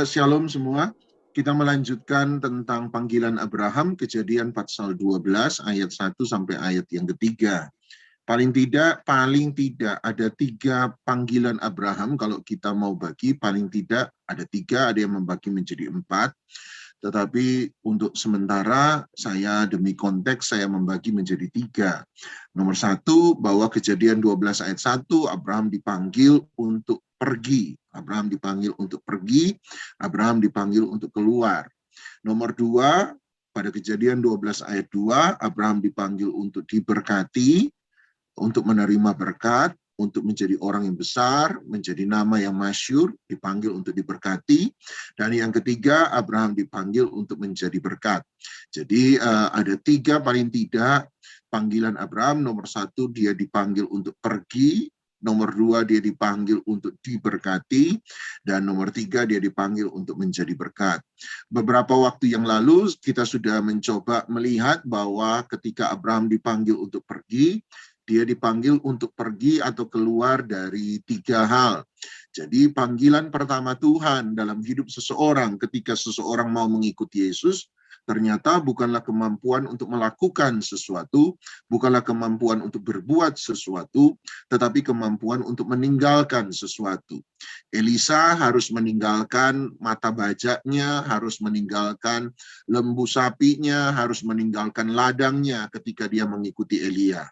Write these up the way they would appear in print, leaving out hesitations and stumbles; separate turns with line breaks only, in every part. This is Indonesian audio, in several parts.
Shalom semua. Kita melanjutkan tentang panggilan Abraham, Kejadian pasal 12 ayat 1 sampai ayat yang ketiga. Paling tidak ada 3 panggilan Abraham. Kalau kita mau bagi, paling tidak ada 3, ada yang membagi menjadi 4. Tetapi untuk sementara demi konteks saya membagi menjadi 3. Nomor 1, bahwa Kejadian 12 ayat 1, Abraham dipanggil untuk pergi. Abraham dipanggil untuk pergi, Abraham dipanggil untuk keluar. Nomor 2, pada Kejadian 12 ayat 2, Abraham dipanggil untuk diberkati, untuk menerima berkat, untuk menjadi orang yang besar, menjadi nama yang masyhur, dipanggil untuk diberkati. Dan yang ketiga, Abraham dipanggil untuk menjadi berkat. Jadi ada 3 paling tidak panggilan Abraham. Nomor 1, dia dipanggil untuk pergi. Nomor 2, dia dipanggil untuk diberkati. Dan nomor 3, dia dipanggil untuk menjadi berkat. Beberapa waktu yang lalu kita sudah mencoba melihat bahwa ketika Abraham dipanggil untuk pergi, dia dipanggil untuk pergi atau keluar dari 3 hal. Jadi panggilan pertama Tuhan dalam hidup seseorang ketika seseorang mau mengikuti Yesus, ternyata bukanlah kemampuan untuk melakukan sesuatu, bukanlah kemampuan untuk berbuat sesuatu, tetapi kemampuan untuk meninggalkan sesuatu. Elisa harus meninggalkan mata bajaknya, harus meninggalkan lembu sapinya, harus meninggalkan ladangnya ketika dia mengikuti Elia.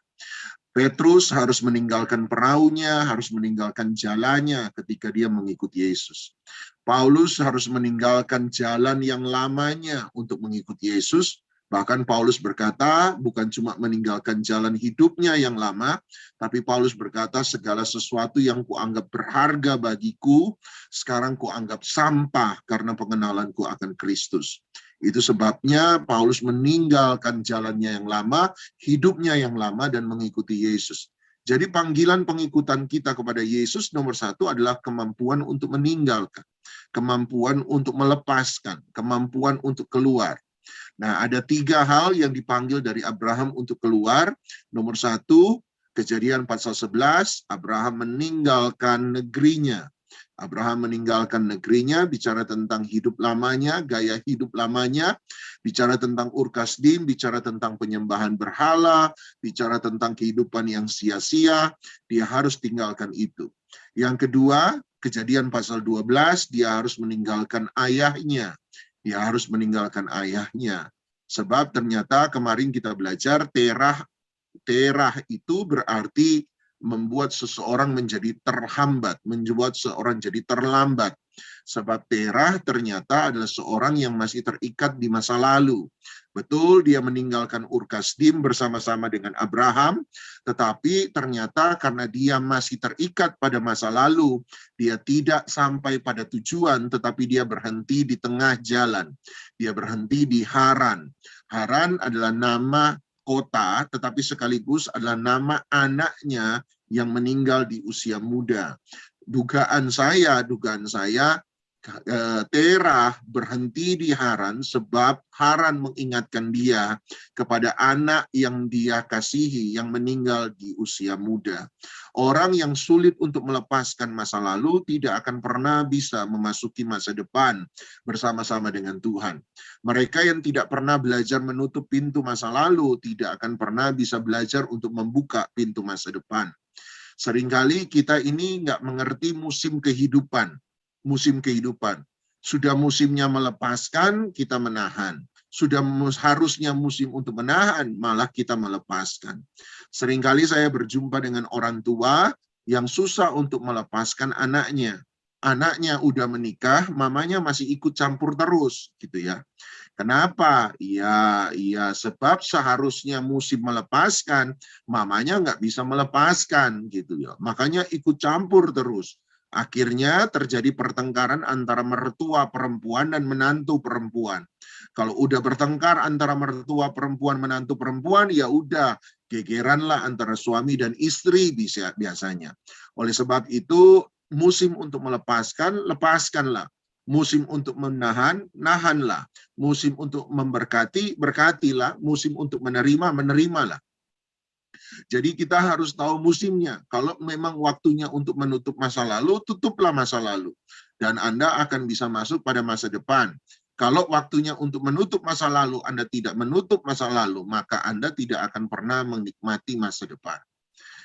Petrus harus meninggalkan perahunya, harus meninggalkan jalannya ketika dia mengikuti Yesus. Paulus harus meninggalkan jalan yang lamanya untuk mengikuti Yesus. Bahkan Paulus berkata, bukan cuma meninggalkan jalan hidupnya yang lama, tapi Paulus berkata, segala sesuatu yang kuanggap berharga bagiku, sekarang kuanggap sampah karena pengenalanku akan Kristus. Itu sebabnya Paulus meninggalkan jalannya yang lama, hidupnya yang lama, dan mengikuti Yesus. Jadi panggilan pengikutan kita kepada Yesus nomor 1 adalah kemampuan untuk meninggalkan, kemampuan untuk melepaskan, kemampuan untuk keluar. Nah, ada 3 hal yang dipanggil dari Abraham untuk keluar. Nomor 1, Kejadian pasal 11, Abraham meninggalkan negerinya. Abraham meninggalkan negerinya, bicara tentang hidup lamanya, gaya hidup lamanya, bicara tentang Ur Kasdim, bicara tentang penyembahan berhala, bicara tentang kehidupan yang sia-sia, dia harus tinggalkan itu. Yang kedua, Kejadian pasal 12, dia harus meninggalkan ayahnya. Dia harus meninggalkan ayahnya. Sebab ternyata kemarin kita belajar terah itu berarti membuat seseorang menjadi terhambat, membuat seseorang jadi terlambat. Sebab terah ternyata adalah seorang yang masih terikat di masa lalu. Betul, dia meninggalkan Ur Kasdim bersama-sama dengan Abraham, tetapi ternyata karena dia masih terikat pada masa lalu, dia tidak sampai pada tujuan, tetapi dia berhenti di tengah jalan. Dia berhenti di Haran. Haran adalah nama kota, tetapi sekaligus adalah nama anaknya yang meninggal di usia muda. Dugaan saya, Terah berhenti di Haran sebab Haran mengingatkan dia kepada anak yang dia kasihi yang meninggal di usia muda. Orang yang sulit untuk melepaskan masa lalu tidak akan pernah bisa memasuki masa depan bersama-sama dengan Tuhan. Mereka yang tidak pernah belajar menutup pintu masa lalu tidak akan pernah bisa belajar untuk membuka pintu masa depan. Seringkali kita ini nggak mengerti musim kehidupan. Sudah musimnya melepaskan, kita menahan. Sudah harusnya musim untuk menahan, malah kita melepaskan. Seringkali saya berjumpa dengan orang tua yang susah untuk melepaskan anaknya. Anaknya udah menikah, mamanya masih ikut campur terus, gitu ya. Kenapa? Ya, sebab seharusnya musim melepaskan, mamanya nggak bisa melepaskan, gitu ya. Makanya ikut campur terus. Akhirnya terjadi pertengkaran antara mertua perempuan dan menantu perempuan. Kalau udah bertengkar antara mertua perempuan, menantu perempuan, ya udah gegeranlah antara suami dan istri biasanya. Oleh sebab itu, musim untuk melepaskan, lepaskanlah. Musim untuk menahan, nahanlah. Musim untuk memberkati, berkatilah. Musim untuk menerima, menerimalah. Jadi kita harus tahu musimnya. Kalau memang waktunya untuk menutup masa lalu, tutuplah masa lalu. dan Anda akan bisa masuk pada masa depan. Kalau waktunya untuk menutup masa lalu, Anda tidak menutup masa lalu, maka Anda tidak akan pernah menikmati masa depan.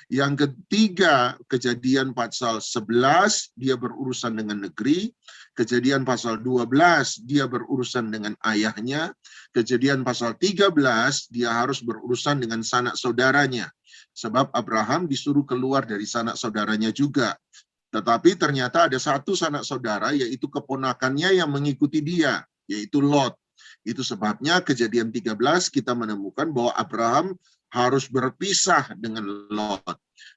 Yang ketiga, Kejadian pasal 11, dia berurusan dengan negeri. Kejadian pasal 12, dia berurusan dengan ayahnya. Kejadian pasal 13, dia harus berurusan dengan sanak saudaranya. Sebab Abraham disuruh keluar dari sanak saudaranya juga. Tetapi ternyata ada satu sanak saudara, yaitu keponakannya yang mengikuti dia, yaitu Lot. Itu sebabnya Kejadian 13 kita menemukan bahwa Abraham harus berpisah dengan Lot.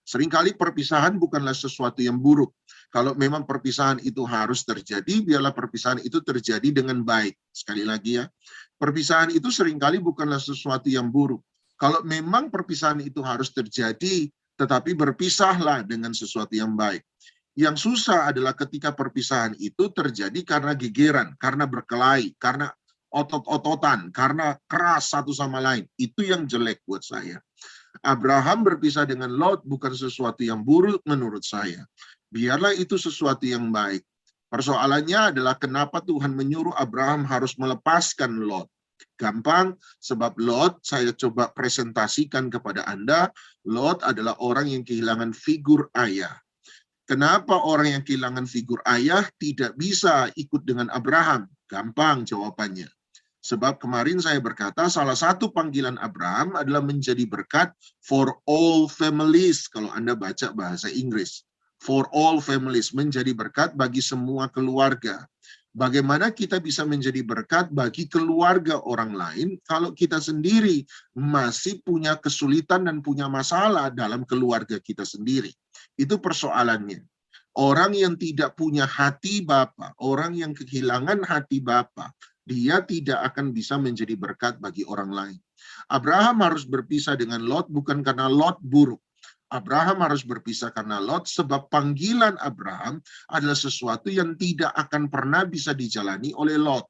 Seringkali perpisahan bukanlah sesuatu yang buruk. Kalau memang perpisahan itu harus terjadi, biarlah perpisahan itu terjadi dengan baik. Sekali lagi ya, perpisahan itu seringkali bukanlah sesuatu yang buruk. Kalau memang perpisahan itu harus terjadi, tetapi berpisahlah dengan sesuatu yang baik. Yang susah adalah ketika perpisahan itu terjadi karena gegeran, karena berkelahi, karena otot-ototan, karena keras satu sama lain. Itu yang jelek buat saya. Abraham berpisah dengan Lot bukan sesuatu yang buruk menurut saya. Biarlah itu sesuatu yang baik. Persoalannya adalah kenapa Tuhan menyuruh Abraham harus melepaskan Lot. Gampang, sebab Lot, saya coba presentasikan kepada Anda, Lot adalah orang yang kehilangan figur ayah. Kenapa orang yang kehilangan figur ayah tidak bisa ikut dengan Abraham? Gampang jawabannya. Sebab kemarin saya berkata salah satu panggilan Abraham adalah menjadi berkat for all families. Kalau Anda baca bahasa Inggris. For all families, menjadi berkat bagi semua keluarga. Bagaimana kita bisa menjadi berkat bagi keluarga orang lain kalau kita sendiri masih punya kesulitan dan punya masalah dalam keluarga kita sendiri? Itu persoalannya. Orang yang tidak punya hati Bapa, orang yang kehilangan hati Bapa, dia tidak akan bisa menjadi berkat bagi orang lain. Abraham harus berpisah dengan Lot bukan karena Lot buruk. Abraham harus berpisah karena Lot sebab panggilan Abraham adalah sesuatu yang tidak akan pernah bisa dijalani oleh Lot.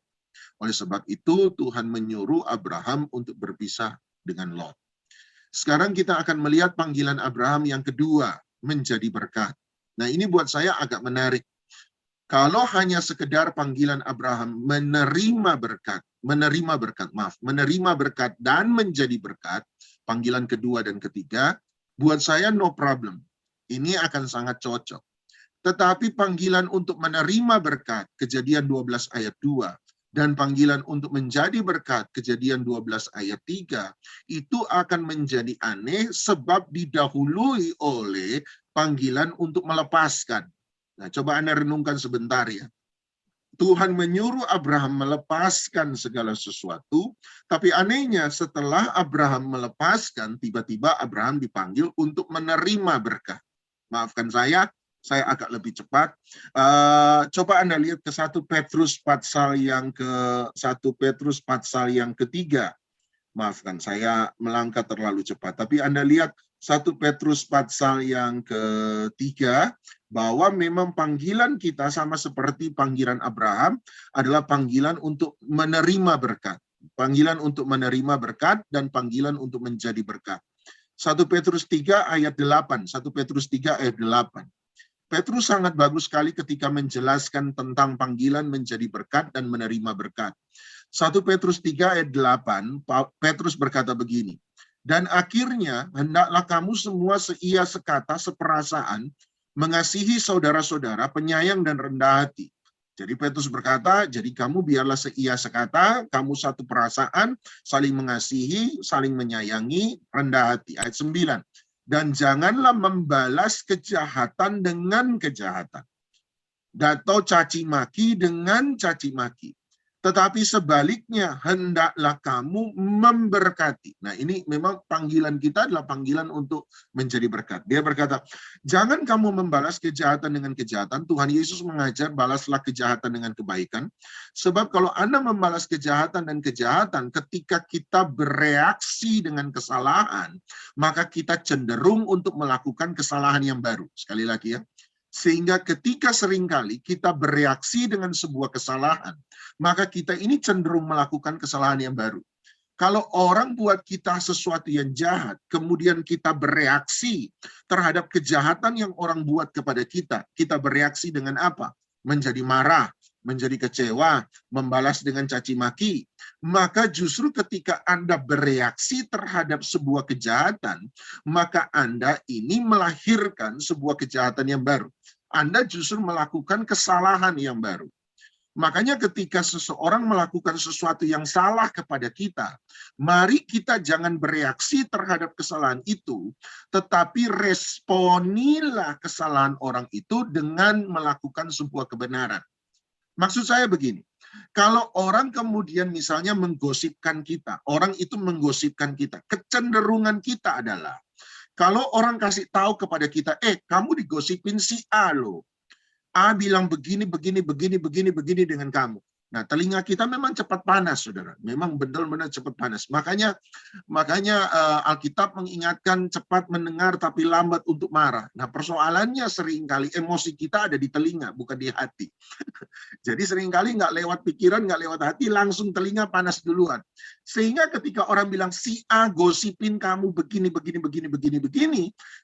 Oleh sebab itu Tuhan menyuruh Abraham untuk berpisah dengan Lot. Sekarang kita akan melihat panggilan Abraham yang kedua, menjadi berkat. Nah, ini buat saya agak menarik. Kalau hanya sekedar panggilan Abraham menerima berkat dan menjadi berkat, panggilan kedua dan ketiga, buat saya no problem. Ini akan sangat cocok. Tetapi panggilan untuk menerima berkat, Kejadian 12 ayat 2, dan panggilan untuk menjadi berkat, Kejadian 12 ayat 3, itu akan menjadi aneh sebab didahului oleh panggilan untuk melepaskan. Nah, coba Anda renungkan sebentar ya. Tuhan menyuruh Abraham melepaskan segala sesuatu, tapi anehnya setelah Abraham melepaskan, tiba-tiba Abraham dipanggil untuk menerima berkat. Maafkan saya agak lebih cepat. Coba Anda lihat ke 1 Petrus pasal yang ketiga. Maafkan saya melangkah terlalu cepat, tapi Anda lihat 1 Petrus pasal yang ketiga, bahwa memang panggilan kita sama seperti panggilan Abraham adalah panggilan untuk menerima berkat. Panggilan untuk menerima berkat dan panggilan untuk menjadi berkat. 1 Petrus 3 ayat 8. 1 Petrus 3 ayat 8. Petrus sangat bagus sekali ketika menjelaskan tentang panggilan menjadi berkat dan menerima berkat. 1 Petrus 3 ayat 8, Petrus berkata begini, dan akhirnya hendaklah kamu semua seia sekata seperasaan, mengasihi saudara-saudara, penyayang dan rendah hati. Jadi Petrus berkata, jadi kamu biarlah seia sekata, kamu satu perasaan, saling mengasihi, saling menyayangi, rendah hati. Ayat 9. Dan janganlah membalas kejahatan dengan kejahatan, atau caci maki dengan caci maki. Tetapi sebaliknya, hendaklah kamu memberkati. Nah, ini memang panggilan kita adalah panggilan untuk menjadi berkat. Dia berkata, jangan kamu membalas kejahatan dengan kejahatan. Tuhan Yesus mengajar, balaslah kejahatan dengan kebaikan. Sebab kalau Anda membalas kejahatan dan kejahatan, ketika kita bereaksi dengan kesalahan, maka kita cenderung untuk melakukan kesalahan yang baru. Sekali lagi ya. Sehingga ketika seringkali kita bereaksi dengan sebuah kesalahan, maka kita ini cenderung melakukan kesalahan yang baru. Kalau orang buat kita sesuatu yang jahat, kemudian kita bereaksi terhadap kejahatan yang orang buat kepada kita, kita bereaksi dengan apa? menjadi marah, menjadi kecewa, membalas dengan caci maki, maka justru ketika Anda bereaksi terhadap sebuah kejahatan, maka Anda ini melahirkan sebuah kejahatan yang baru. Anda justru melakukan kesalahan yang baru. Makanya ketika seseorang melakukan sesuatu yang salah kepada kita, mari kita jangan bereaksi terhadap kesalahan itu, tetapi responilah kesalahan orang itu dengan melakukan sebuah kebenaran. Maksud saya begini, kalau orang kemudian misalnya menggosipkan kita, orang itu menggosipkan kita, kecenderungan kita adalah, kalau orang kasih tahu kepada kita, kamu digosipin si A loh, A bilang begini dengan kamu. Nah, telinga kita memang cepat panas, saudara. Memang benar-benar cepat panas. Makanya Alkitab mengingatkan cepat mendengar tapi lambat untuk marah. Nah, persoalannya seringkali emosi kita ada di telinga, bukan di hati. Jadi seringkali nggak lewat pikiran, nggak lewat hati, langsung telinga panas duluan. Sehingga ketika orang bilang, si A gosipin kamu begini,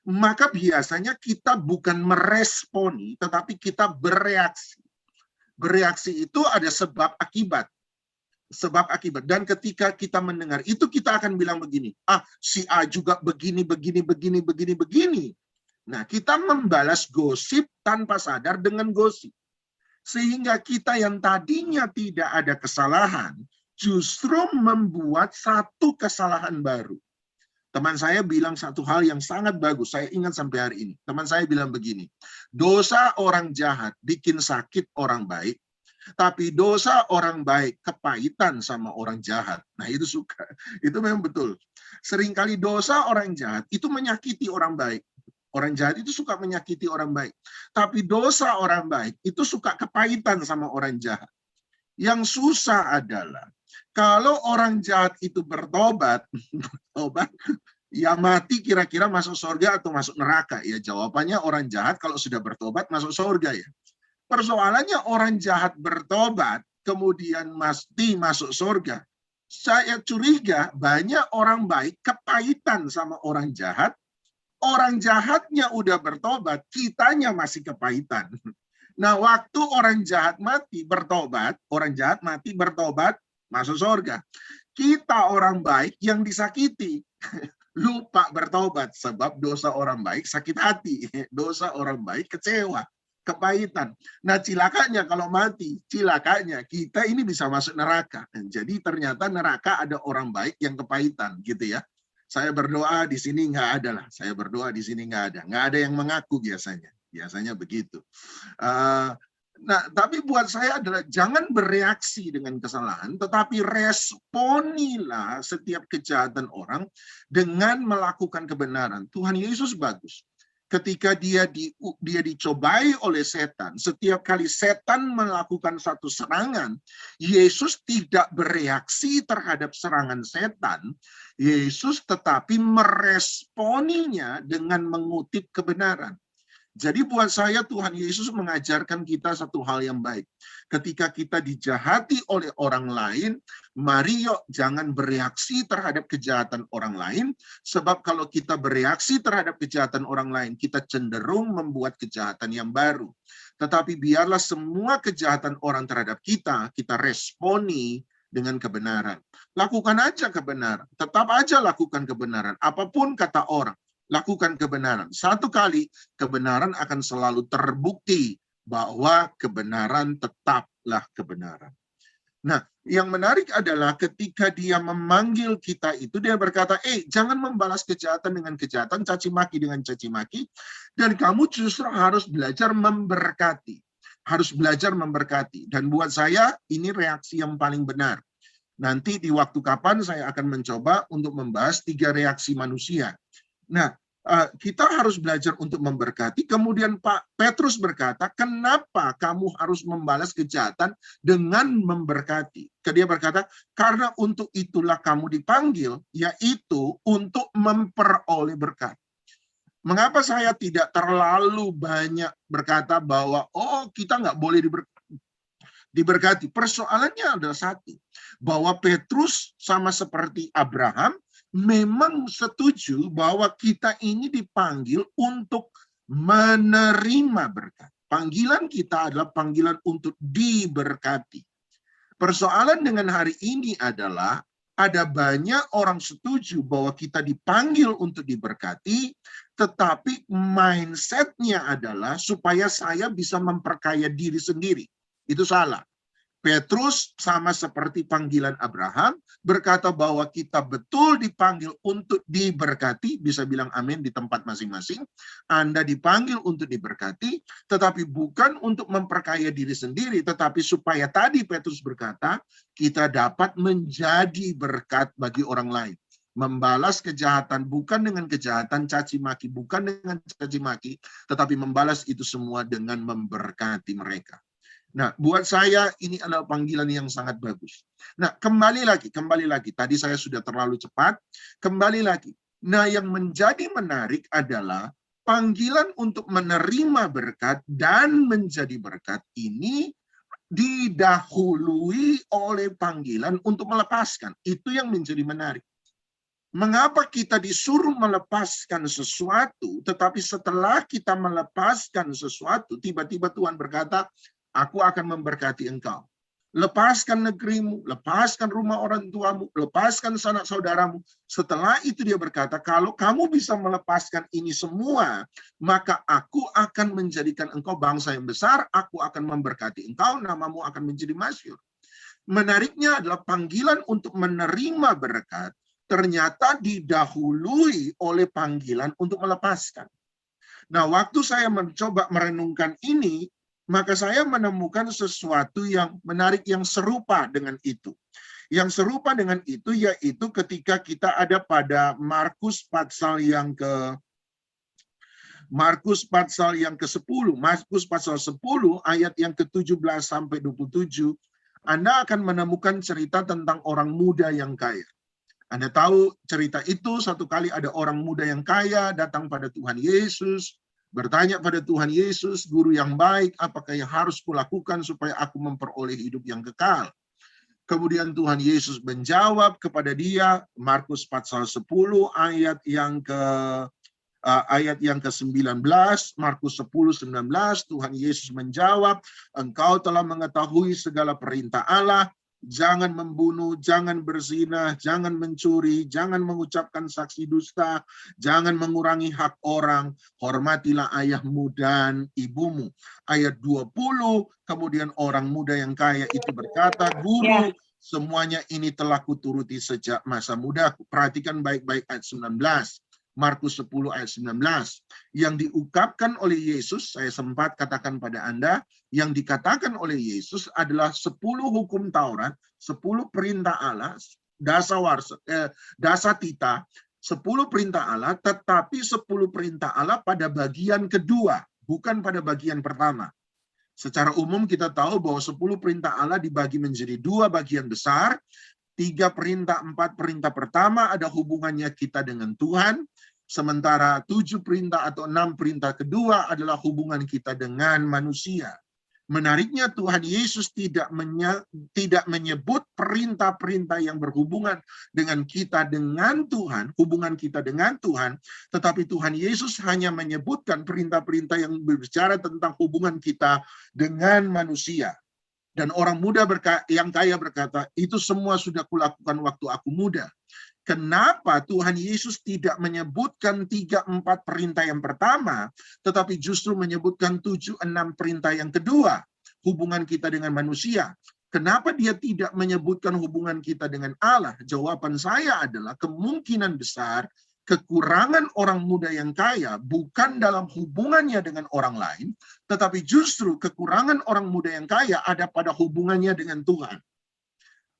maka biasanya kita bukan meresponi, tetapi kita bereaksi. Bereaksi itu ada sebab akibat. Sebab akibat. Dan ketika kita mendengar itu, kita akan bilang begini, si A juga begini. Nah, kita membalas gosip tanpa sadar dengan gosip. Sehingga kita yang tadinya tidak ada kesalahan, justru membuat satu kesalahan baru. Teman saya bilang satu hal yang sangat bagus, saya ingat sampai hari ini. Teman saya bilang begini, dosa orang jahat bikin sakit orang baik, tapi dosa orang baik kepahitan sama orang jahat. Nah, itu suka. Itu memang betul. Seringkali dosa orang jahat itu menyakiti orang baik. Orang jahat itu suka menyakiti orang baik. Tapi dosa orang baik itu suka kepahitan sama orang jahat. Yang susah adalah kalau orang jahat itu bertobat, ya mati kira-kira masuk surga atau masuk neraka. Ya jawabannya orang jahat kalau sudah bertobat masuk surga ya. Persoalannya orang jahat bertobat kemudian mati masuk surga. Saya curiga banyak orang baik kepahitan sama orang jahat. Orang jahatnya udah bertobat, kitanya masih kepahitan. Nah, waktu orang jahat mati bertobat, masuk surga. Kita orang baik yang disakiti, lupa bertobat sebab dosa orang baik sakit hati, dosa orang baik kecewa, kepahitan. Nah, cilakanya kalau mati, kita ini bisa masuk neraka. Jadi ternyata neraka ada orang baik yang kepahitan, gitu ya. Saya berdoa di sini nggak ada lah. Nggak ada yang mengaku biasanya begitu. Nah, tapi buat saya adalah jangan bereaksi dengan kesalahan, tetapi responilah setiap kejahatan orang dengan melakukan kebenaran. Tuhan Yesus bagus. Ketika dia dicobai oleh setan, setiap kali setan melakukan satu serangan, Yesus tidak bereaksi terhadap serangan setan. Yesus tetapi meresponinya dengan mengutip kebenaran. Jadi buat saya Tuhan Yesus mengajarkan kita satu hal yang baik. Ketika kita dijahati oleh orang lain, mari yuk jangan bereaksi terhadap kejahatan orang lain, sebab kalau kita bereaksi terhadap kejahatan orang lain, kita cenderung membuat kejahatan yang baru. Tetapi biarlah semua kejahatan orang terhadap kita responi dengan kebenaran. Lakukan aja kebenaran, tetap aja lakukan kebenaran, apapun kata orang. Lakukan kebenaran. Satu kali kebenaran akan selalu terbukti bahwa kebenaran tetaplah kebenaran. Nah, yang menarik adalah ketika dia memanggil kita itu, dia berkata, jangan membalas kejahatan dengan kejahatan, caci maki dengan caci maki, dan kamu justru harus belajar memberkati. Harus belajar memberkati. Dan buat saya, ini reaksi yang paling benar. Nanti di waktu kapan saya akan mencoba untuk membahas 3 reaksi manusia. Nah, kita harus belajar untuk memberkati. Kemudian Pak Petrus berkata, kenapa kamu harus membalas kejahatan dengan memberkati? Dia berkata, karena untuk itulah kamu dipanggil, yaitu untuk memperoleh berkat. Mengapa saya tidak terlalu banyak berkata bahwa, kita nggak boleh diberkati? Persoalannya adalah satu, bahwa Petrus sama seperti Abraham, memang setuju bahwa kita ini dipanggil untuk menerima berkat. Panggilan kita adalah panggilan untuk diberkati. Persoalan dengan hari ini adalah ada banyak orang setuju bahwa kita dipanggil untuk diberkati, tetapi mindset-nya adalah supaya saya bisa memperkaya diri sendiri. Itu salah. Petrus sama seperti panggilan Abraham, berkata bahwa kita betul dipanggil untuk diberkati, bisa bilang amin di tempat masing-masing. Anda dipanggil untuk diberkati, tetapi bukan untuk memperkaya diri sendiri, tetapi supaya tadi Petrus berkata, kita dapat menjadi berkat bagi orang lain. Membalas kejahatan bukan dengan kejahatan, caci maki bukan dengan caci maki, tetapi membalas itu semua dengan memberkati mereka. Nah, buat saya ini adalah panggilan yang sangat bagus. Nah, kembali lagi. Tadi saya sudah terlalu cepat. Kembali lagi. Nah, yang menjadi menarik adalah panggilan untuk menerima berkat dan menjadi berkat ini didahului oleh panggilan untuk melepaskan. Itu yang menjadi menarik. Mengapa kita disuruh melepaskan sesuatu, tetapi setelah kita melepaskan sesuatu, tiba-tiba Tuhan berkata, aku akan memberkati engkau. Lepaskan negerimu, lepaskan rumah orang tuamu, lepaskan sanak saudaramu. Setelah itu dia berkata, kalau kamu bisa melepaskan ini semua, maka aku akan menjadikan engkau bangsa yang besar, aku akan memberkati engkau, namamu akan menjadi masyhur. Menariknya adalah panggilan untuk menerima berkat, ternyata didahului oleh panggilan untuk melepaskan. Nah, waktu saya mencoba merenungkan ini, maka saya menemukan sesuatu yang menarik, yang serupa dengan itu. Yang serupa dengan itu yaitu ketika kita ada pada Markus pasal yang ke-10, Markus pasal 10 ayat yang ke-17 sampai 27, Anda akan menemukan cerita tentang orang muda yang kaya. Anda tahu cerita itu, satu kali ada orang muda yang kaya datang pada Tuhan Yesus, bertanya pada Tuhan Yesus, guru yang baik, apakah yang harus kulakukan supaya aku memperoleh hidup yang kekal? Kemudian Tuhan Yesus menjawab kepada dia, Markus pasal 10 ayat yang ke-19, Markus 10:19, Tuhan Yesus menjawab, engkau telah mengetahui segala perintah Allah, jangan membunuh, jangan berzina, jangan mencuri, jangan mengucapkan saksi dusta, jangan mengurangi hak orang, hormatilah ayahmu dan ibumu. Ayat 20, kemudian orang muda yang kaya itu berkata, guru, semuanya ini telah kuturuti sejak masa mudaku. Perhatikan baik-baik ayat 19. Markus 10 ayat 19. Yang diungkapkan oleh Yesus, saya sempat katakan pada Anda, yang dikatakan oleh Yesus adalah 10 hukum Taurat, 10 perintah Allah, dasatita, 10 perintah Allah, tetapi 10 perintah Allah pada bagian kedua, bukan pada bagian pertama. Secara umum kita tahu bahwa 10 perintah Allah dibagi menjadi 2 bagian besar. 3 perintah, 4 perintah pertama ada hubungannya kita dengan Tuhan, sementara 7 perintah atau 6 perintah kedua adalah hubungan kita dengan manusia. Menariknya Tuhan Yesus tidak menyebut perintah-perintah yang berhubungan dengan kita dengan Tuhan, hubungan kita dengan Tuhan, tetapi Tuhan Yesus hanya menyebutkan perintah-perintah yang berbicara tentang hubungan kita dengan manusia. Dan orang muda yang kaya berkata, itu semua sudah kulakukan waktu aku muda. Kenapa Tuhan Yesus tidak menyebutkan 3-4 perintah yang pertama, tetapi justru menyebutkan 7-6 perintah yang kedua, hubungan kita dengan manusia? Kenapa dia tidak menyebutkan hubungan kita dengan Allah? Jawaban saya adalah kemungkinan besar kekurangan orang muda yang kaya bukan dalam hubungannya dengan orang lain, tetapi justru kekurangan orang muda yang kaya ada pada hubungannya dengan Tuhan.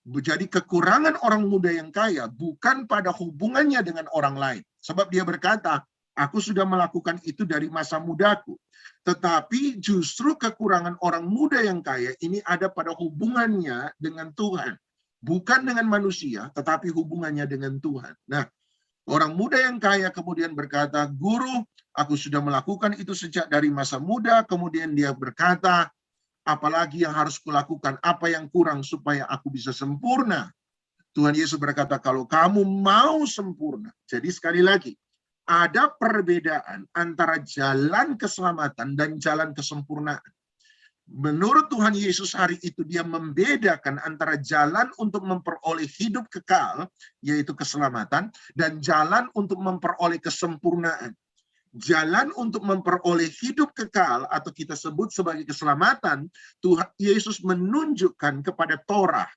Jadi kekurangan orang muda yang kaya bukan pada hubungannya dengan orang lain. Sebab dia berkata, aku sudah melakukan itu dari masa mudaku. Tetapi justru kekurangan orang muda yang kaya ini ada pada hubungannya dengan Tuhan. Bukan dengan manusia, tetapi hubungannya dengan Tuhan. Nah, orang muda yang kaya kemudian berkata, guru, aku sudah melakukan itu sejak dari masa muda. Kemudian dia berkata, apalagi yang harus kulakukan, apa yang kurang supaya aku bisa sempurna? Tuhan Yesus berkata, kalau kamu mau sempurna. Jadi sekali lagi, Ada perbedaan antara jalan keselamatan dan jalan kesempurnaan. Menurut Tuhan Yesus hari itu, dia membedakan antara jalan untuk memperoleh hidup kekal, yaitu keselamatan, dan jalan untuk memperoleh kesempurnaan. Jalan untuk memperoleh hidup kekal atau kita sebut sebagai keselamatan, Tuhan Yesus menunjukkan kepada Torah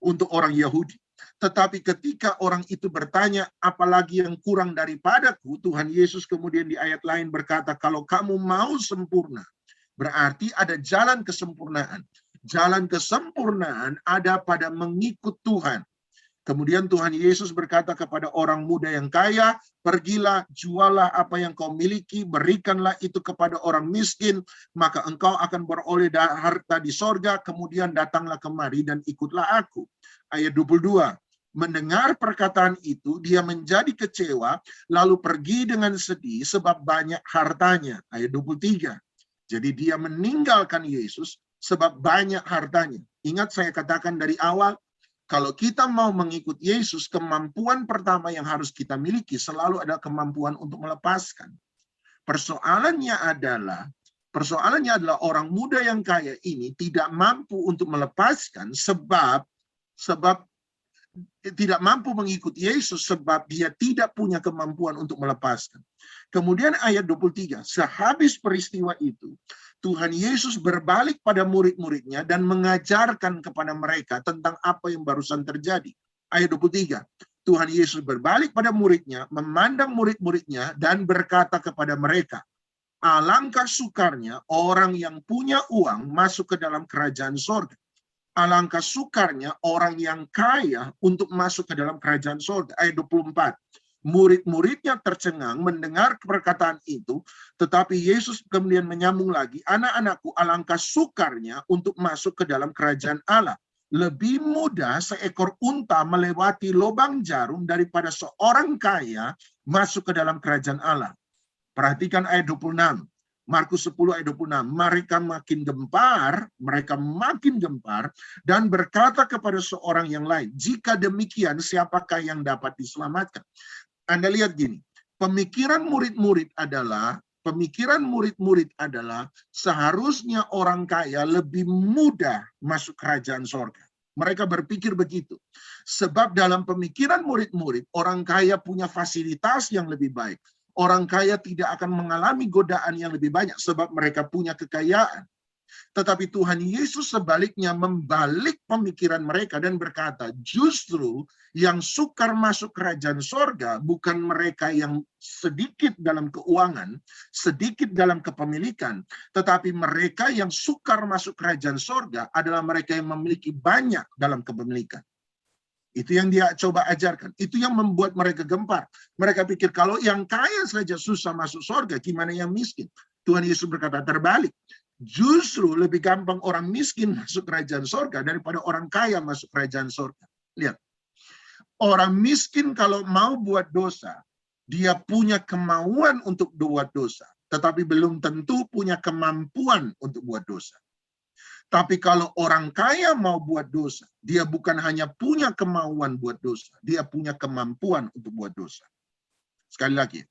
untuk orang Yahudi. Tetapi ketika orang itu bertanya, apalagi yang kurang daripadaku, Tuhan Yesus kemudian di ayat lain berkata, kalau kamu mau sempurna, berarti ada jalan kesempurnaan. Jalan kesempurnaan ada pada mengikut Tuhan. Kemudian Tuhan Yesus berkata kepada orang muda yang kaya, pergilah, jualah apa yang kau miliki, berikanlah itu kepada orang miskin, maka engkau akan beroleh harta di sorga, kemudian datanglah kemari dan ikutlah aku. Ayat 22. Mendengar perkataan itu, dia menjadi kecewa, lalu pergi dengan sedih sebab banyak hartanya. Ayat 23. Jadi dia meninggalkan Yesus sebab banyak hartanya. Ingat saya katakan dari awal, kalau kita mau mengikut Yesus, kemampuan pertama yang harus kita miliki selalu ada kemampuan untuk melepaskan. Persoalannya adalah orang muda yang kaya ini tidak mampu untuk melepaskan sebab tidak mampu mengikut Yesus sebab dia tidak punya kemampuan untuk melepaskan. Kemudian ayat 23, sehabis peristiwa itu, Tuhan Yesus berbalik pada murid-muridnya dan mengajarkan kepada mereka tentang apa yang barusan terjadi. Ayat 23, Tuhan Yesus berbalik pada muridnya, memandang murid-muridnya dan berkata kepada mereka, alangkah sukarnya orang yang punya uang masuk ke dalam kerajaan sorga. Alangkah sukarnya orang yang kaya untuk masuk ke dalam kerajaan sorga. Ayat 24. Murid-muridnya tercengang mendengar perkataan itu, tetapi Yesus kemudian menyambung lagi, anak-anakku, alangkah sukarnya untuk masuk ke dalam kerajaan Allah. Lebih mudah seekor unta melewati lubang jarum daripada seorang kaya masuk ke dalam kerajaan Allah. Perhatikan ayat 26. Markus 10 ayat 26. Mereka makin gempar dan berkata kepada seorang yang lain, jika demikian siapakah yang dapat diselamatkan? Anda lihat gini, pemikiran murid-murid adalah seharusnya orang kaya lebih mudah masuk kerajaan sorga. Mereka berpikir begitu. Sebab dalam pemikiran murid-murid, orang kaya punya fasilitas yang lebih baik. Orang kaya tidak akan mengalami godaan yang lebih banyak sebab mereka punya kekayaan. Tetapi Tuhan Yesus sebaliknya membalik pemikiran mereka dan berkata, justru yang sukar masuk kerajaan sorga bukan mereka yang sedikit dalam keuangan, sedikit dalam kepemilikan, tetapi mereka yang sukar masuk kerajaan sorga adalah mereka yang memiliki banyak dalam kepemilikan. Itu yang dia coba ajarkan. Itu yang membuat mereka gempar. Mereka pikir kalau yang kaya saja susah masuk sorga, gimana yang miskin? Tuhan Yesus berkata terbalik. Justru lebih gampang orang miskin masuk kerajaan sorga daripada orang kaya masuk kerajaan sorga. Lihat, orang miskin kalau mau buat dosa, dia punya kemauan untuk buat dosa, tetapi belum tentu punya kemampuan untuk buat dosa. Tapi kalau orang kaya mau buat dosa, dia bukan hanya punya kemauan buat dosa, dia punya kemampuan untuk buat dosa. Sekali lagi,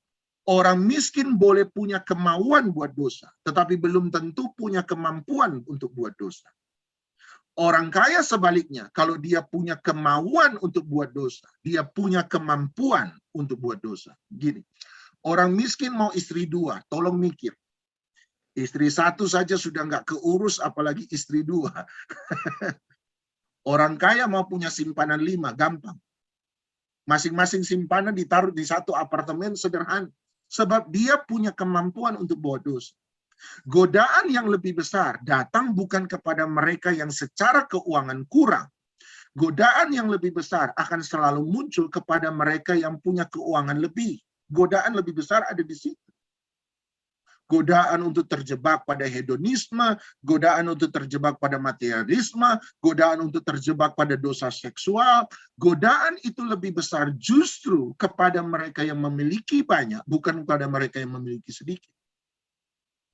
orang miskin boleh punya kemauan buat dosa, tetapi belum tentu punya kemampuan untuk buat dosa. Orang kaya sebaliknya, kalau dia punya kemauan untuk buat dosa, dia punya kemampuan untuk buat dosa. Gini, orang miskin mau istri 2, tolong mikir. Istri 1 saja sudah nggak keurus, apalagi istri 2. Orang kaya mau punya simpanan 5, gampang. Masing-masing simpanan ditaruh di satu apartemen sederhana. Sebab dia punya kemampuan untuk buat dosa. Godaan yang lebih besar datang bukan kepada mereka yang secara keuangan kurang. Godaan yang lebih besar akan selalu muncul kepada mereka yang punya keuangan lebih. Godaan lebih besar ada di situ. Godaan untuk terjebak pada hedonisme, godaan untuk terjebak pada materialisme, godaan untuk terjebak pada dosa seksual. Godaan itu lebih besar justru kepada mereka yang memiliki banyak, bukan kepada mereka yang memiliki sedikit.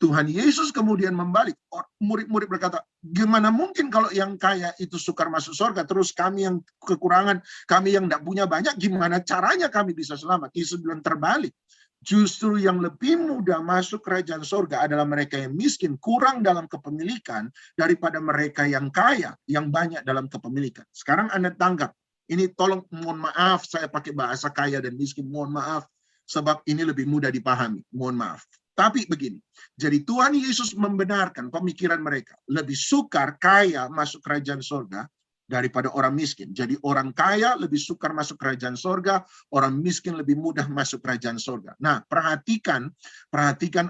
Tuhan Yesus kemudian membalik. Murid-murid berkata, gimana mungkin kalau yang kaya itu sukar masuk surga, terus kami yang kekurangan, kami yang tidak punya banyak, gimana caranya kami bisa selamat? Yesus bilang terbalik. Justru yang lebih mudah masuk kerajaan surga adalah mereka yang miskin, kurang dalam kepemilikan, daripada mereka yang kaya, yang banyak dalam kepemilikan. Sekarang Anda tangkap. Ini tolong, mohon maaf, saya pakai bahasa kaya dan miskin, mohon maaf. Sebab ini lebih mudah dipahami, mohon maaf. Tapi begini, jadi Tuhan Yesus membenarkan pemikiran mereka. Lebih sukar kaya masuk kerajaan surga daripada orang miskin. Jadi orang kaya lebih sukar masuk kerajaan surga, orang miskin lebih mudah masuk kerajaan surga. Nah, perhatikan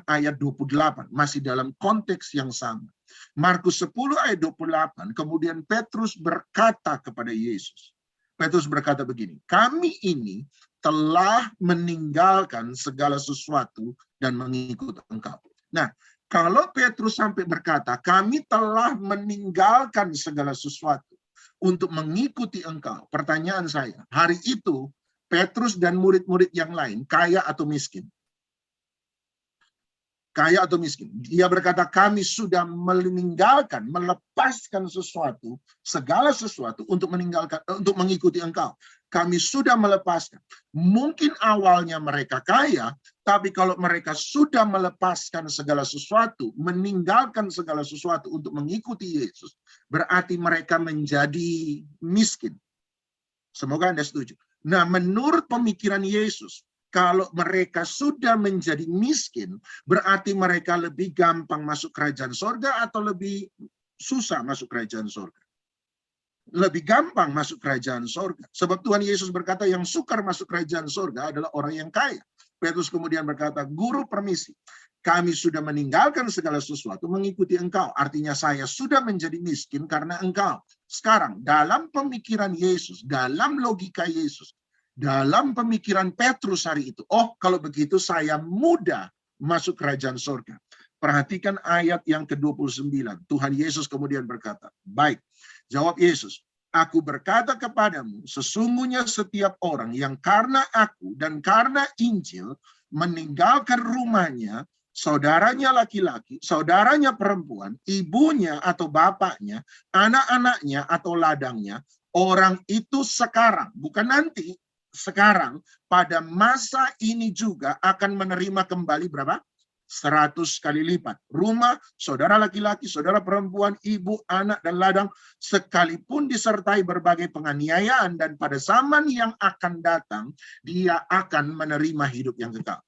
ayat 28, masih dalam konteks yang sama. Markus 10 ayat 28, kemudian Petrus berkata kepada Yesus. Petrus berkata begini, kami ini telah meninggalkan segala sesuatu dan mengikut engkau. Nah, kalau Petrus sampai berkata, kami telah meninggalkan segala sesuatu untuk mengikuti engkau. Pertanyaan saya, hari itu Petrus dan murid-murid yang lain kaya atau miskin? Kaya atau miskin? Dia berkata, kami sudah meninggalkan, melepaskan sesuatu, segala sesuatu untuk mengikuti engkau. Kami sudah melepaskan. Mungkin awalnya mereka kaya, tapi kalau mereka sudah melepaskan segala sesuatu, meninggalkan segala sesuatu untuk mengikuti Yesus, berarti mereka menjadi miskin. Semoga Anda setuju. Nah, menurut pemikiran Yesus, kalau mereka sudah menjadi miskin, berarti mereka lebih gampang masuk kerajaan surga atau lebih susah masuk kerajaan surga? Lebih gampang masuk kerajaan surga. Sebab Tuhan Yesus berkata yang sukar masuk kerajaan surga adalah orang yang kaya. Petrus kemudian berkata, guru permisi, kami sudah meninggalkan segala sesuatu mengikuti engkau. Artinya saya sudah menjadi miskin karena engkau. Sekarang dalam pemikiran Yesus, dalam logika Yesus, dalam pemikiran Petrus hari itu, oh kalau begitu saya mudah masuk kerajaan surga. Perhatikan ayat yang ke-29. Tuhan Yesus kemudian berkata, baik, jawab Yesus, aku berkata kepadamu, sesungguhnya setiap orang yang karena aku dan karena Injil meninggalkan rumahnya, saudaranya laki-laki, saudaranya perempuan, ibunya atau bapaknya, anak-anaknya atau ladangnya, orang itu sekarang, bukan nanti, sekarang pada masa ini juga akan menerima kembali berapa? 100 kali lipat. Rumah, saudara laki-laki, saudara perempuan, ibu, anak, dan ladang, sekalipun disertai berbagai penganiayaan, dan pada zaman yang akan datang, dia akan menerima hidup yang kekal.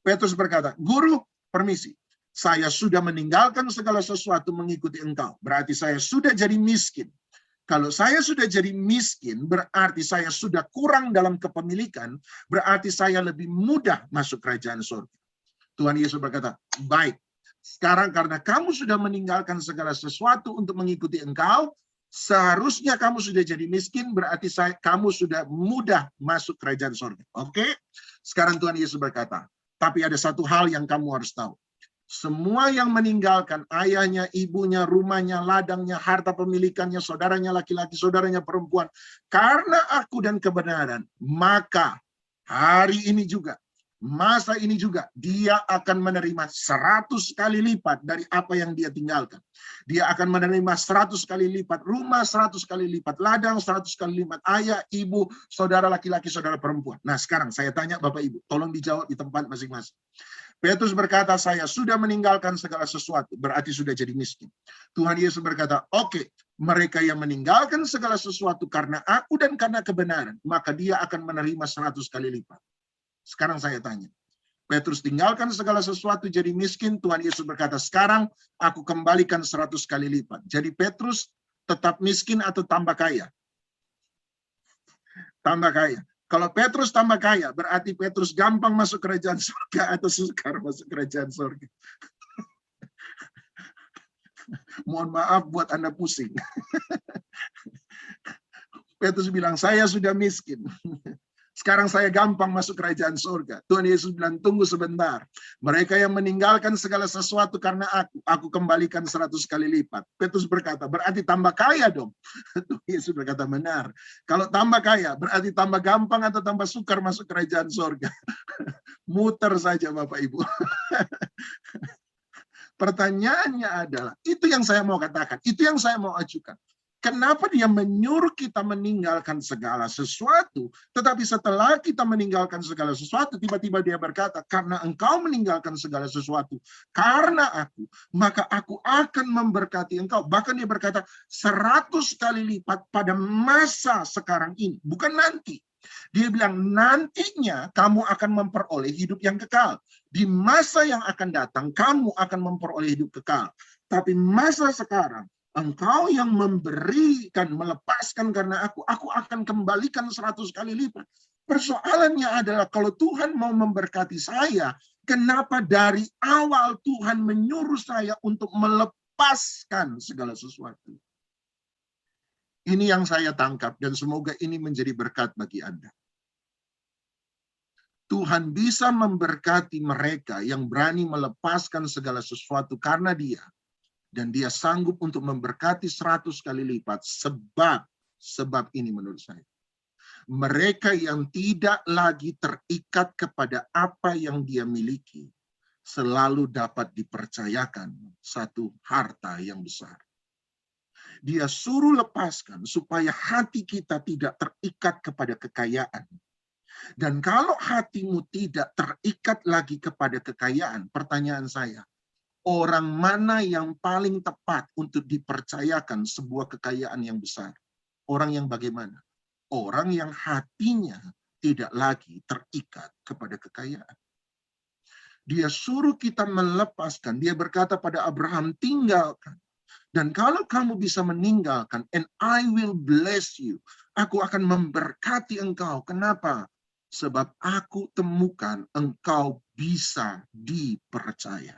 Petrus berkata, guru, permisi, saya sudah meninggalkan segala sesuatu mengikuti engkau. Berarti saya sudah jadi miskin. Kalau saya sudah jadi miskin, berarti saya sudah kurang dalam kepemilikan, berarti saya lebih mudah masuk kerajaan surga. Tuhan Yesus berkata, baik, sekarang karena kamu sudah meninggalkan segala sesuatu untuk mengikuti engkau, seharusnya kamu sudah jadi miskin, berarti kamu sudah mudah masuk kerajaan surga. Oke? Sekarang Tuhan Yesus berkata, tapi ada satu hal yang kamu harus tahu. Semua yang meninggalkan ayahnya, ibunya, rumahnya, ladangnya, harta pemilikannya, saudaranya laki-laki, saudaranya perempuan, karena aku dan kebenaran, maka hari ini juga, masa ini juga, dia akan menerima 100 kali lipat dari apa yang dia tinggalkan. Dia akan menerima 100 kali lipat rumah, 100 kali lipat ladang, 100 kali lipat ayah, ibu, saudara laki-laki, saudara perempuan. Nah sekarang saya tanya Bapak Ibu, tolong dijawab di tempat masing-masing. Petrus berkata, saya sudah meninggalkan segala sesuatu, berarti sudah jadi miskin. Tuhan Yesus berkata, oke, mereka yang meninggalkan segala sesuatu karena aku dan karena kebenaran, maka dia akan menerima 100 kali lipat. Sekarang saya tanya, Petrus tinggalkan segala sesuatu jadi miskin, Tuhan Yesus berkata, sekarang aku kembalikan 100 kali lipat. Jadi Petrus tetap miskin atau tambah kaya? Tambah kaya. Kalau Petrus tambah kaya, berarti Petrus gampang masuk kerajaan surga atau sukar masuk kerajaan surga? Mohon maaf buat Anda pusing. Petrus bilang, saya sudah miskin. Sekarang saya gampang masuk kerajaan surga. Tuhan Yesus bilang, tunggu sebentar. Mereka yang meninggalkan segala sesuatu karena aku kembalikan 100 kali lipat. Petrus berkata, berarti tambah kaya dong. Tuhan Yesus berkata, benar. Kalau tambah kaya, berarti tambah gampang atau tambah sukar masuk kerajaan surga? Muter saja Bapak Ibu. Pertanyaannya adalah, itu yang saya mau katakan, itu yang saya mau ajukan. Kenapa dia menyuruh kita meninggalkan segala sesuatu, tetapi setelah kita meninggalkan segala sesuatu, tiba-tiba dia berkata, karena engkau meninggalkan segala sesuatu, karena aku, maka aku akan memberkati engkau. Bahkan dia berkata 100 kali lipat pada masa sekarang ini, bukan nanti. Dia bilang nantinya kamu akan memperoleh hidup yang kekal. Di masa yang akan datang, kamu akan memperoleh hidup kekal. Tapi masa sekarang, engkau yang memberikan, melepaskan karena aku akan kembalikan 100 kali lipat. Persoalannya adalah kalau Tuhan mau memberkati saya, kenapa dari awal Tuhan menyuruh saya untuk melepaskan segala sesuatu? Ini yang saya tangkap dan semoga ini menjadi berkat bagi Anda. Tuhan bisa memberkati mereka yang berani melepaskan segala sesuatu karena dia. Dan dia sanggup untuk memberkati 100 kali lipat sebab ini menurut saya. Mereka yang tidak lagi terikat kepada apa yang dia miliki selalu dapat dipercayakan satu harta yang besar. Dia suruh lepaskan supaya hati kita tidak terikat kepada kekayaan. Dan kalau hatimu tidak terikat lagi kepada kekayaan, pertanyaan saya, orang mana yang paling tepat untuk dipercayakan sebuah kekayaan yang besar? Orang yang bagaimana? Orang yang hatinya tidak lagi terikat kepada kekayaan. Dia suruh kita melepaskan. Dia berkata pada Abraham, tinggalkan. Dan kalau kamu bisa meninggalkan, and I will bless you. Aku akan memberkati engkau. Kenapa? Sebab aku temukan engkau bisa dipercaya.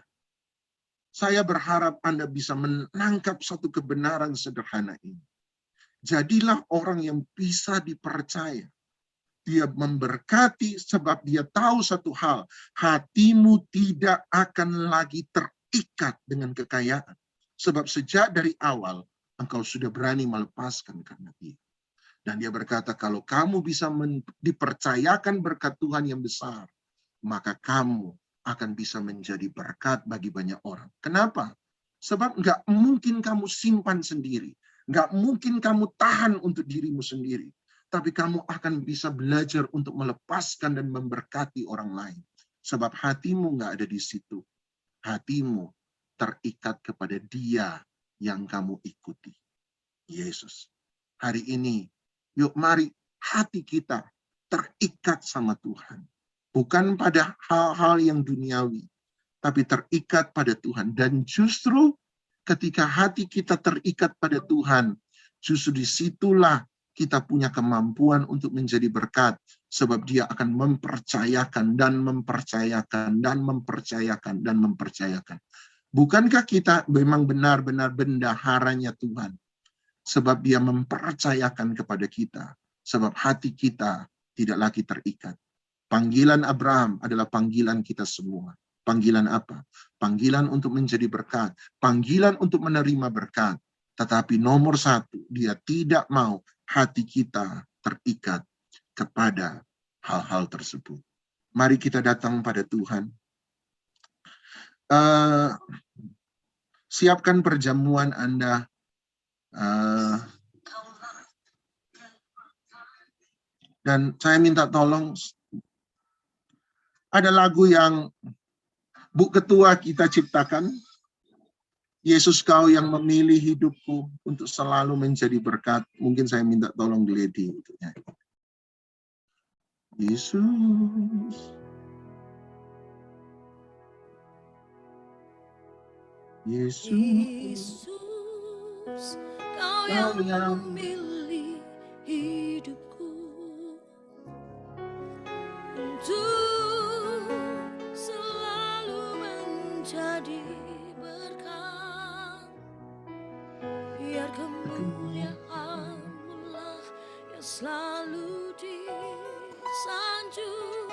Saya berharap Anda bisa menangkap satu kebenaran sederhana ini. Jadilah orang yang bisa dipercaya. Dia memberkati sebab dia tahu satu hal. Hatimu tidak akan lagi terikat dengan kekayaan. Sebab sejak dari awal, engkau sudah berani melepaskan karena dia. Dan dia berkata, kalau kamu bisa dipercayakan berkat Tuhan yang besar, maka kamu akan bisa menjadi berkat bagi banyak orang. Kenapa? Sebab nggak mungkin kamu simpan sendiri. Nggak mungkin kamu tahan untuk dirimu sendiri. Tapi kamu akan bisa belajar untuk melepaskan dan memberkati orang lain. Sebab hatimu nggak ada di situ. Hatimu terikat kepada dia yang kamu ikuti. Yesus. Hari ini, yuk mari hati kita terikat sama Tuhan. Bukan pada hal-hal yang duniawi, tapi terikat pada Tuhan. Dan justru ketika hati kita terikat pada Tuhan, justru disitulah kita punya kemampuan untuk menjadi berkat. Sebab dia akan mempercayakan dan mempercayakan dan mempercayakan dan mempercayakan. Bukankah kita memang benar-benar bendaharanya Tuhan? Sebab dia mempercayakan kepada kita. Sebab hati kita tidak lagi terikat. Panggilan Abraham adalah panggilan kita semua. Panggilan apa? Panggilan untuk menjadi berkat. Panggilan untuk menerima berkat. Tetapi nomor satu, dia tidak mau hati kita terikat kepada hal-hal tersebut. Mari kita datang pada Tuhan. Siapkan perjamuan Anda. Dan saya minta tolong, ada lagu yang Bu Ketua kita ciptakan, Yesus kau yang memilih hidupku untuk selalu menjadi berkat. Mungkin saya minta tolong Gledi untuk nyanyi. Yesus.
Yesus, kau yang memilih hidupku untuk selalu menjadi berkat. Biar kemuliaan-Mu lah yang selalu disanjung.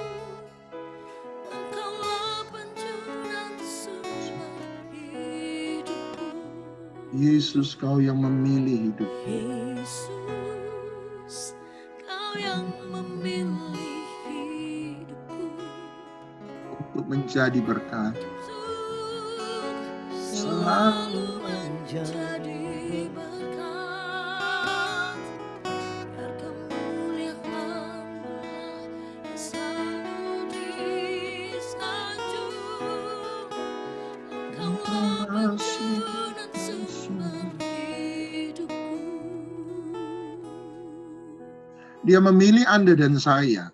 Engkaulah penjunan sumber hidupku.
Yesus kau yang memilih hidupku.
Yesus, kau yang memilih hidupku
untuk menjadi berkat.
untuk selalu menjadi berkat. Biar kemuliaan Allah selalu disanjung. Engkaulah penjunan sumber hidupku.
Dia memilih Anda dan saya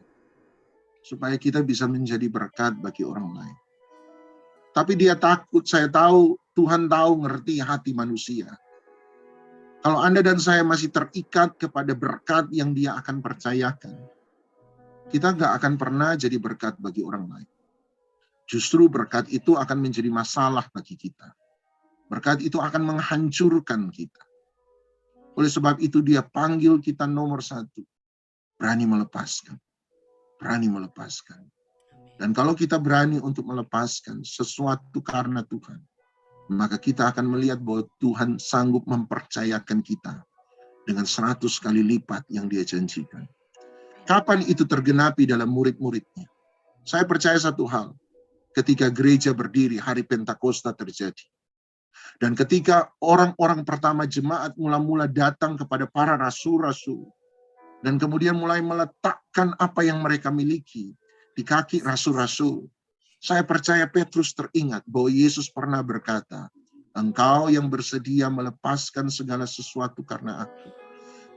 supaya kita bisa menjadi berkat bagi orang lain. Tapi dia takut, saya tahu, Tuhan tahu, ngerti hati manusia. Kalau Anda dan saya masih terikat kepada berkat yang dia akan percayakan, kita nggak akan pernah jadi berkat bagi orang lain. Justru berkat itu akan menjadi masalah bagi kita. Berkat itu akan menghancurkan kita. Oleh sebab itu dia panggil kita nomor satu. Berani melepaskan. Berani melepaskan. Dan kalau kita berani untuk melepaskan sesuatu karena Tuhan, maka kita akan melihat bahwa Tuhan sanggup mempercayakan kita dengan 100 kali lipat yang dia janjikan. Kapan itu tergenapi dalam murid-muridnya? Saya percaya satu hal, ketika gereja berdiri, hari Pentakosta terjadi. Dan ketika orang-orang pertama jemaat mula-mula datang kepada para rasul-rasul, dan kemudian mulai meletakkan apa yang mereka miliki di kaki rasul-rasul. Saya percaya Petrus teringat bahwa Yesus pernah berkata, engkau yang bersedia melepaskan segala sesuatu karena aku,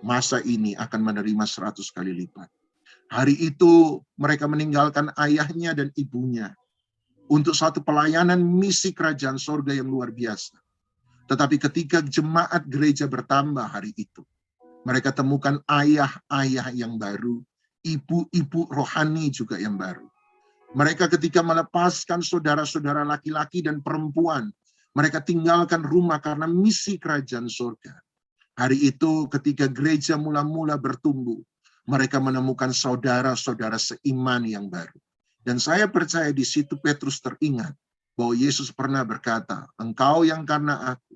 masa ini akan menerima 100 kali lipat. Hari itu mereka meninggalkan ayahnya dan ibunya untuk satu pelayanan misi kerajaan sorga yang luar biasa. Tetapi ketika jemaat gereja bertambah hari itu, mereka temukan ayah-ayah yang baru, ibu-ibu rohani juga yang baru. Mereka ketika melepaskan saudara-saudara laki-laki dan perempuan, mereka tinggalkan rumah karena misi kerajaan surga. Hari itu ketika gereja mula-mula bertumbuh, mereka menemukan saudara-saudara seiman yang baru. Dan saya percaya di situ Petrus teringat bahwa Yesus pernah berkata, engkau yang karena aku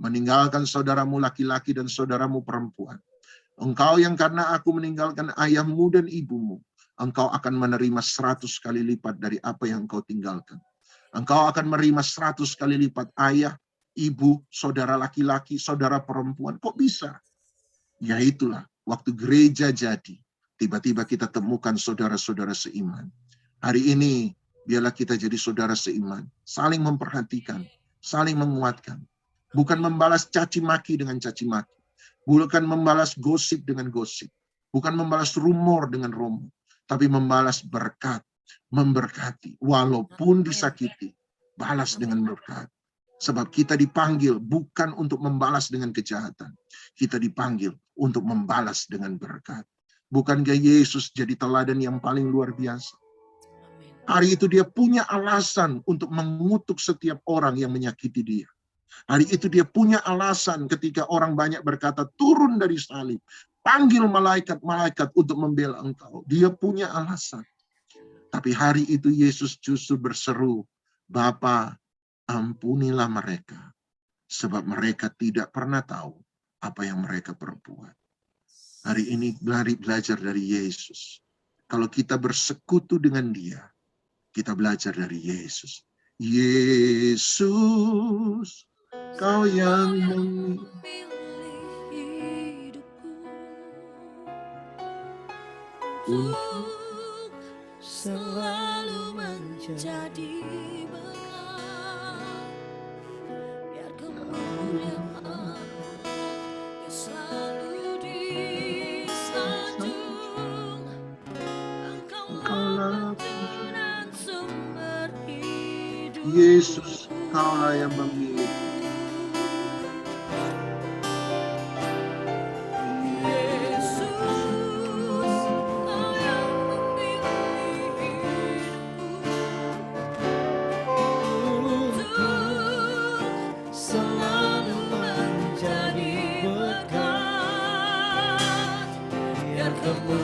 meninggalkan saudaramu laki-laki dan saudaramu perempuan, engkau yang karena aku meninggalkan ayahmu dan ibumu, engkau akan menerima 100 kali lipat dari apa yang engkau tinggalkan. Engkau akan menerima 100 kali lipat ayah, ibu, saudara laki-laki, saudara perempuan. Kok bisa? Ya itulah, waktu gereja jadi, tiba-tiba kita temukan saudara-saudara seiman. Hari ini, biarlah kita jadi saudara seiman, saling memperhatikan, saling menguatkan. Bukan membalas caci maki dengan caci maki. Bukan membalas gosip dengan gosip. Bukan membalas rumor dengan rumor. Tapi membalas berkat. Memberkati. Walaupun disakiti. Balas dengan berkat. Sebab kita dipanggil bukan untuk membalas dengan kejahatan. Kita dipanggil untuk membalas dengan berkat. Bukankah Yesus jadi teladan yang paling luar biasa? Hari itu dia punya alasan untuk mengutuk setiap orang yang menyakiti dia. Hari itu dia punya alasan ketika orang banyak berkata, turun dari salib. Panggil malaikat-malaikat untuk membela engkau. Dia punya alasan. Tapi hari itu Yesus justru berseru, Bapa, ampunilah mereka. Sebab mereka tidak pernah tahu apa yang mereka perbuat. Hari ini belajar dari Yesus. Kalau kita bersekutu dengan dia, kita belajar dari Yesus. Yesus, Kau yang memilih
hidupku
untuk
untuk selalu menjadi berkat. Biar kemuliaan yang selalu disanjung. Engkaulah penjunan sumber hidup.
Yesus, Kaulah yang memilih.
Kemuliaan